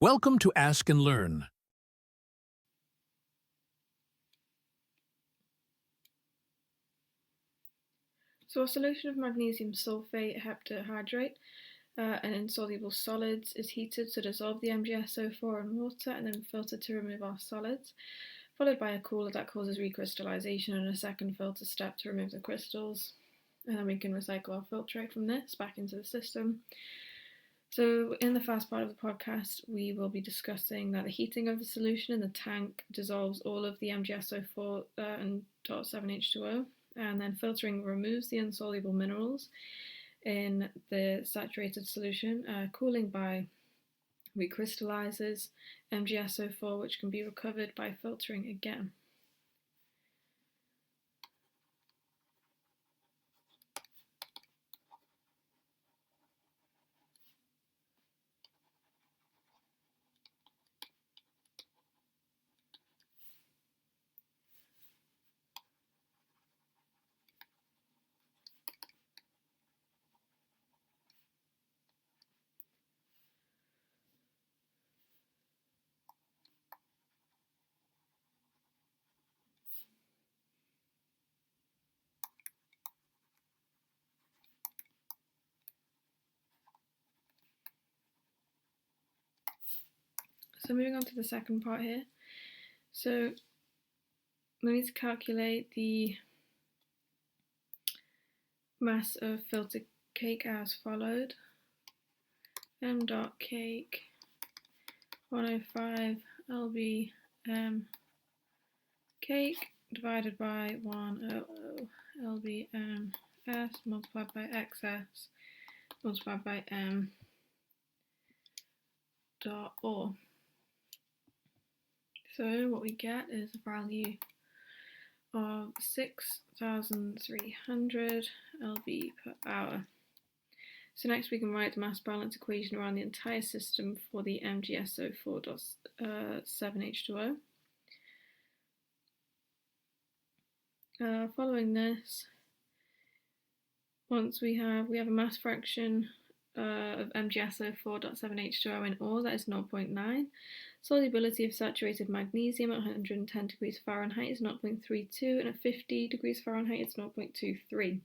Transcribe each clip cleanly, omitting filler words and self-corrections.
Welcome to Ask and Learn. So a solution of magnesium sulfate heptahydrate, an insoluble solids, is heated to dissolve the MgSO4 in water and then filtered to remove our solids, followed by a cooler that causes recrystallization and a second filter step to remove the crystals. And then we can recycle our filtrate from this back into the system. So in the first part of the podcast, we will be discussing that the heating of the solution in the tank dissolves all of the MgSO4 and .7H2O, and then filtering removes the insoluble minerals in the saturated solution. Cooling by recrystallizes MgSO4, which can be recovered by filtering again. So moving on to the second part here. So we need to calculate the mass of filtered cake as followed. M dot cake 105 lb cake divided by 100 lb s multiplied by xs multiplied by m dot or. So what we get is a value of 6,300 lb per hour. So next we can write the mass balance equation around the entire system for the MgSO4.7H2O. Following this, once we have a mass fraction of MgSO4.7H2O in ore, that is 0.9. Solubility of saturated magnesium at 110 degrees Fahrenheit is 0.32, and at 50 degrees Fahrenheit it's 0.23.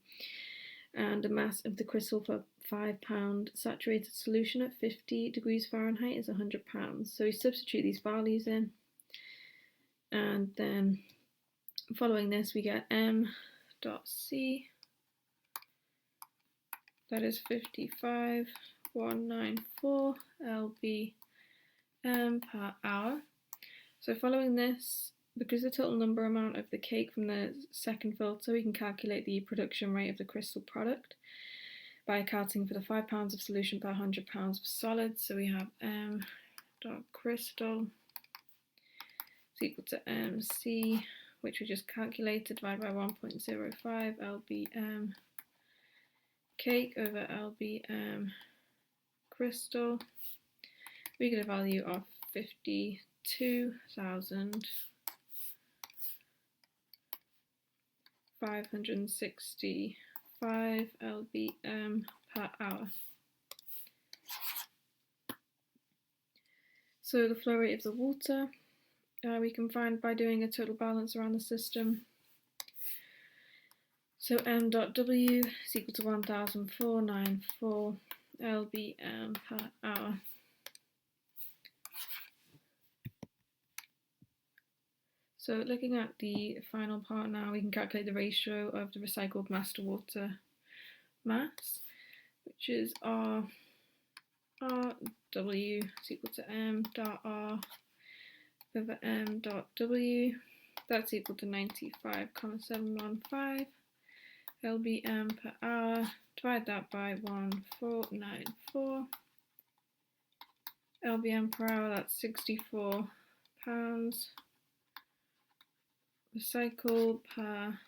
And the mass of the crystal for 5 pound saturated solution at 50 degrees Fahrenheit is 100 pounds. So we substitute these values in, and then following this we get m.c, that is 55,194 lb per hour. So following this, because the total number amount of the cake from the second filter, we can calculate the production rate of the crystal product by accounting for the 5 pounds of solution per 100 pounds of solid. So we have m dot crystal is equal to mc, which we just calculated, divided by 1.05 lbm cake over lbm crystal. We get a value of 52,565 lbm per hour. So the flow rate of the water we can find by doing a total balance around the system. So m.w is equal to 1,494 lbm per hour. So looking at the final part now, we can calculate the ratio of the recycled mass to water mass, which is R W is equal to m dot R over m dot W. That's equal to 95,715 lbm per hour. Divide that by 1,494 lbm per hour. That's 64 pounds recycled per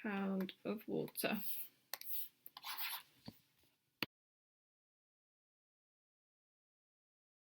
pound of water.